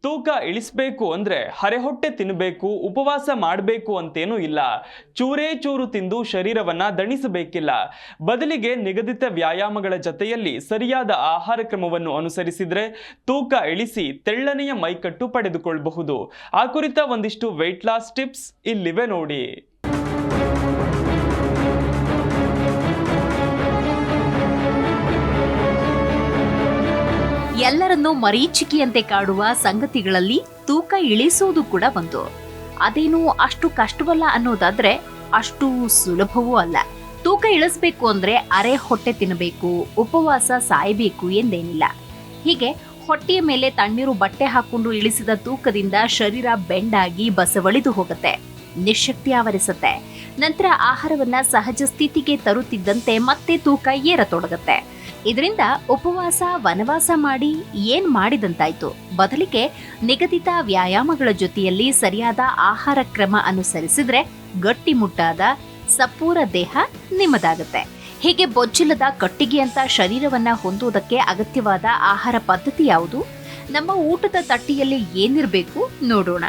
ತೂಕ ಇಳಿಸಬೇಕು ಅಂದ್ರೆ ಹರೆಹೊಟ್ಟೆ ತಿನ್ನಬೇಕು, ಉಪವಾಸ ಮಾಡಬೇಕು ಅಂತೇನೂ ಇಲ್ಲ. ಚೂರೇ ಚೂರು ತಿಂದು ಶರೀರವನ್ನ ದಣಿಸಬೇಕಿಲ್ಲ. ಬದಲಿಗೆ ನಿಗದಿತ ವ್ಯಾಯಾಮಗಳ ಜೊತೆಯಲ್ಲಿ ಸರಿಯಾದ ಆಹಾರ ಕ್ರಮವನ್ನು ಅನುಸರಿಸಿದ್ರೆ ತೂಕ ಇಳಿಸಿ ತೆಳ್ಳನೆಯ ಮೈಕಟ್ಟು ಪಡೆದುಕೊಳ್ಳಬಹುದು. ಆ ಕುರಿತ ಒಂದಿಷ್ಟು ವೆಯ್ಟ್ ಲಾಸ್ ಟಿಪ್ಸ್ ಇಲ್ಲಿವೆ ನೋಡಿ. ಎಲ್ಲರನ್ನೂ ಮರೀಚಿಕೆಯಂತೆ ಕಾಡುವ ಸಂಗತಿಗಳಲ್ಲಿ ತೂಕ ಇಳಿಸುವುದು ಕೂಡ ಒಂದು. ಅದೇನು ಅಷ್ಟು ಕಷ್ಟವಲ್ಲ ಅನ್ನೋದಾದ್ರೆ ಅಷ್ಟು ಸುಲಭವೂ ಅಲ್ಲ. ತೂಕ ಇಳಿಸಬೇಕು ಅಂದ್ರೆ ಅರೆ ಹೊಟ್ಟೆ ತಿನ್ನಬೇಕು, ಉಪವಾಸ ಸಾಯಬೇಕು ಎಂದೇನಿಲ್ಲ. ಹೀಗೆ ಹೊಟ್ಟೆಯ ಮೇಲೆ ತಣ್ಣೀರು ಬಟ್ಟೆ ಹಾಕೊಂಡು ಇಳಿಸಿದ ತೂಕದಿಂದ ಶರೀರ ಬೆಂಡಾಗಿ ಬಸವಳಿದು ಹೋಗುತ್ತೆ, ನಿಶಕ್ತಿ ಆವರಿಸುತ್ತೆ. ನಂತರ ಆಹಾರವನ್ನ ಸಹಜ ಸ್ಥಿತಿಗೆ ತರುತ್ತಿದ್ದಂತೆ ಮತ್ತೆ ತೂಕ ಏರತೊಡಗುತ್ತೆ. ಇದರಿಂದ ಉಪವಾಸ ವನವಾಸ ಮಾಡಿ ಏನ್ ಮಾಡಿದಂತಾಯ್ತು. ಬದಲಿಗೆ ನಿಗದಿತ ವ್ಯಾಯಾಮಗಳ ಜೊತೆಯಲ್ಲಿ ಸರಿಯಾದ ಆಹಾರ ಕ್ರಮ ಅನುಸರಿಸಿದ್ರೆ ಗಟ್ಟಿಮುಟ್ಟಾದ ಸಪೂರ ದೇಹ ನಿಮ್ಮದಾಗುತ್ತೆ. ಹೀಗೆ ಬೊಜ್ಜಿಲ್ಲದ ಕಟ್ಟಿಗೆಯಂತ ಶರೀರವನ್ನ ಹೊಂದುವುದಕ್ಕೆ ಅಗತ್ಯವಾದ ಆಹಾರ ಪದ್ಧತಿ ಯಾವುದು? ನಮ್ಮ ಊಟದ ತಟ್ಟೆಯಲ್ಲಿ ಏನಿರಬೇಕು ನೋಡೋಣ.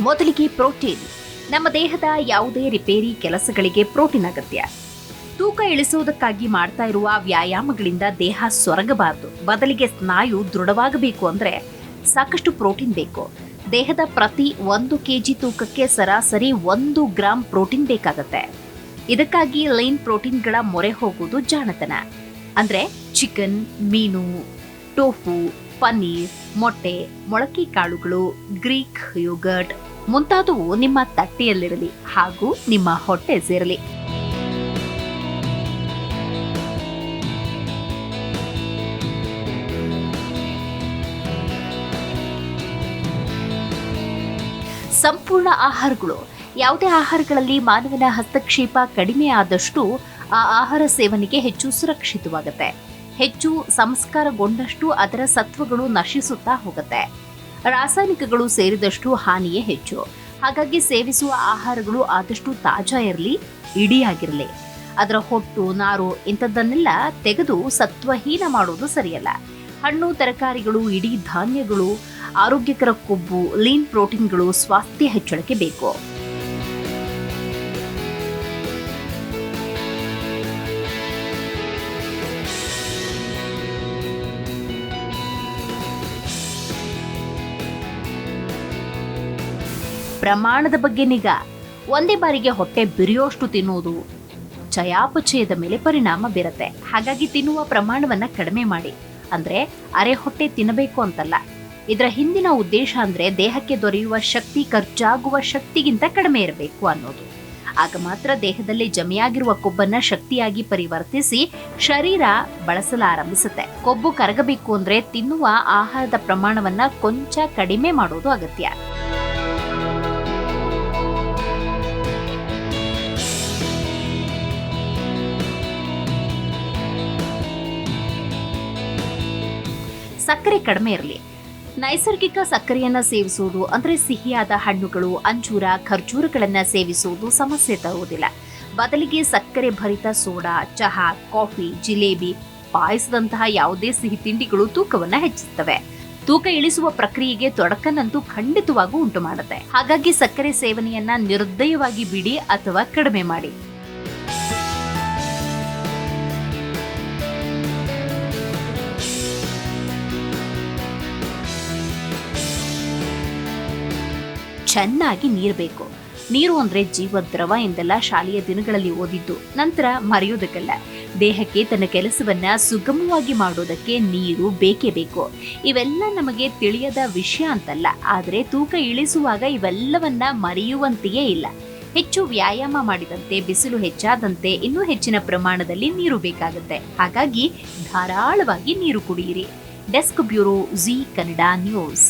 ಮೊದಲಿಗೆ ಪ್ರೋಟೀನ್. ನಮ್ಮ ದೇಹದ ಯಾವುದೇ ರಿಪೇರಿ ಕೆಲಸಗಳಿಗೆ ಪ್ರೋಟೀನ್ ಅಗತ್ಯ. ತೂಕ ಇಳಿಸುವುದಕ್ಕಾಗಿ ಮಾಡ್ತಾ ಇರುವ ವ್ಯಾಯಾಮಗಳಿಂದ ದೇಹ ಸೊರಗಬಾರದು. ಬದಲಿಗೆ ಸ್ನಾಯು ದೃಢವಾಗಬೇಕು ಅಂದ್ರೆ ಸಾಕಷ್ಟು ಪ್ರೋಟೀನ್ ಬೇಕು. ದೇಹದ ಪ್ರತಿ 1 ಕೆಜಿ ತೂಕಕ್ಕೆ ಸರಾಸರಿ 1 ಗ್ರಾಂ ಪ್ರೋಟೀನ್ ಬೇಕಾಗತ್ತೆ. ಇದಕ್ಕಾಗಿ ಲೈನ್ ಪ್ರೋಟೀನ್ಗಳ ಮೊರೆ ಹೋಗುವುದು ಜಾಣತನ. ಅಂದ್ರೆ ಚಿಕನ್, ಮೀನು, ಟೋಫು, ಪನ್ನೀರ್, ಮೊಟ್ಟೆ, ಮೊಳಕೆ ಕಾಳುಗಳು, ಗ್ರೀಕ್ ಯೋಗರ್ಟ್ ಮುಂತಾದವು ನಿಮ್ಮ ತಟ್ಟೆಯಲ್ಲಿರಲಿ ಹಾಗೂ ನಿಮ್ಮ ಹೊಟ್ಟೆ ಸೇರಲಿ. ಸಂಪೂರ್ಣ ಆಹಾರಗಳು. ಯಾವುದೇ ಆಹಾರಗಳಲ್ಲಿ ಮಾನವನ ಹಸ್ತಕ್ಷೇಪ ಕಡಿಮೆ ಆದಷ್ಟು ಆ ಆಹಾರ ಸೇವನೆಗೆ ಹೆಚ್ಚು ಸುರಕ್ಷಿತವಾಗುತ್ತೆ. ಹೆಚ್ಚು ಸಂಸ್ಕಾರಗೊಂಡಷ್ಟು ಅದರ ಸತ್ವಗಳು ನಶಿಸುತ್ತಾ ಹೋಗುತ್ತೆ. ರಾಸಾಯನಿಕಗಳು ಸೇರಿದಷ್ಟು ಹಾನಿಯೇ ಹೆಚ್ಚು. ಹಾಗಾಗಿ ಸೇವಿಸುವ ಆಹಾರಗಳು ಆದಷ್ಟು ತಾಜಾ ಇರಲಿ, ಇಡಿಯಾಗಿರಲಿ. ಅದರ ಹೊಟ್ಟು, ನಾರು ಇಂಥದ್ದನ್ನೆಲ್ಲ ತೆಗೆದು ಸತ್ವಹೀನ ಮಾಡುವುದು ಸರಿಯಲ್ಲ. ಹಣ್ಣು, ತರಕಾರಿಗಳು, ಇಡೀ ಧಾನ್ಯಗಳು, ಆರೋಗ್ಯಕರ ಕೊಬ್ಬು, ಲೀನ್ ಪ್ರೋಟೀನ್ಗಳು ಸ್ವಾಸ್ಥ್ಯ ಹೆಚ್ಚಳಕ್ಕೆ ಬೇಕು. ಪ್ರಮಾಣದ ಬಗ್ಗೆ ನಿಗಾ. ಒಂದೇ ಬಾರಿಗೆ ಹೊಟ್ಟೆ ಬಿರಿಯೋಷ್ಟು ತಿನ್ನುವುದು ಚಯಾಪಚಯದ ಮೇಲೆ ಪರಿಣಾಮ ಬೀರುತ್ತೆ. ಹಾಗಾಗಿ ತಿನ್ನುವ ಪ್ರಮಾಣವನ್ನ ಕಡಿಮೆ ಮಾಡಿ. ಅಂದ್ರೆ ಅರೆ ಹೊಟ್ಟೆ ತಿನ್ನಬೇಕು ಅಂತಲ್ಲ. ಇದರ ಹಿಂದಿನ ಉದ್ದೇಶ ಅಂದ್ರೆ ದೇಹಕ್ಕೆ ದೊರೆಯುವ ಶಕ್ತಿ ಖರ್ಚಾಗುವ ಶಕ್ತಿಗಿಂತ ಕಡಿಮೆ ಇರಬೇಕು ಅನ್ನೋದು. ಆಗ ಮಾತ್ರ ದೇಹದಲ್ಲಿ ಜಮೆಯಾಗಿರುವ ಕೊಬ್ಬನ್ನ ಶಕ್ತಿಯಾಗಿ ಪರಿವರ್ತಿಸಿ ಶರೀರ ಬಳಸಲಾರಂಭಿಸುತ್ತೆ. ಕೊಬ್ಬು ಕರಗಬೇಕು ಅಂದ್ರೆ ತಿನ್ನುವ ಆಹಾರದ ಪ್ರಮಾಣವನ್ನ ಕೊಂಚ ಕಡಿಮೆ ಮಾಡೋದು ಅಗತ್ಯ. ಸಕ್ಕರೆ ಕಡಿಮೆ ಇರಲಿ. ನೈಸರ್ಗಿಕ ಸಕ್ಕರೆಯನ್ನ ಸೇವಿಸುವುದು ಅಂದ್ರೆ ಸಿಹಿಯಾದ ಹಣ್ಣುಗಳು, ಅಂಜೂರ, ಖರ್ಜೂರಗಳನ್ನ ಸೇವಿಸುವುದು ಸಮಸ್ಯೆ ತರುವುದಿಲ್ಲ. ಬದಲಿಗೆ ಸಕ್ಕರೆ ಭರಿತ ಸೋಡಾ, ಚಹಾ, ಕಾಫಿ, ಜಿಲೇಬಿ, ಪಾಯಸದಂತಹ ಯಾವುದೇ ಸಿಹಿ ತಿಂಡಿಗಳು ತೂಕವನ್ನ ಹೆಚ್ಚಿಸುತ್ತವೆ. ತೂಕ ಇಳಿಸುವ ಪ್ರಕ್ರಿಯೆಗೆ ತೊಡಕನ್ನಂತೂ ಖಂಡಿತವಾಗೂ ಉಂಟು ಮಾಡುತ್ತೆ. ಹಾಗಾಗಿ ಸಕ್ಕರೆ ಸೇವನೆಯನ್ನ ನಿರ್ದಯವಾಗಿ ಬಿಡಿ ಅಥವಾ ಕಡಿಮೆ ಮಾಡಿ. ಚೆನ್ನಾಗಿ ನೀರು ಬೇಕು. ನೀರು ಅಂದ್ರೆ ಜೀವದ್ರವ ಎಂದೆಲ್ಲ ಶಾಲೆಯ ದಿನಗಳಲ್ಲಿ ಓದಿದ್ದು ನಂತರ ಮರೆಯೋದಕ್ಕಲ್ಲ. ದೇಹಕ್ಕೆ ತನ್ನ ಕೆಲಸವನ್ನ ಸುಗಮವಾಗಿ ಮಾಡೋದಕ್ಕೆ ನೀರು ಬೇಕೇ ಬೇಕು. ಇವೆಲ್ಲ ನಮಗೆ ತಿಳಿಯದ ವಿಷಯ ಅಂತಲ್ಲ. ಆದ್ರೆ ತೂಕ ಇಳಿಸುವಾಗ ಇವೆಲ್ಲವನ್ನ ಮರೆಯುವಂತೆಯೇ ಇಲ್ಲ. ಹೆಚ್ಚು ವ್ಯಾಯಾಮ ಮಾಡಿದಂತೆ, ಬಿಸಿಲು ಹೆಚ್ಚಾದಂತೆ ಇನ್ನೂ ಹೆಚ್ಚಿನ ಪ್ರಮಾಣದಲ್ಲಿ ನೀರು ಬೇಕಾಗುತ್ತೆ. ಹಾಗಾಗಿ ಧಾರಾಳವಾಗಿ ನೀರು ಕುಡಿಯಿರಿ. Desk bureau, G Kannada news.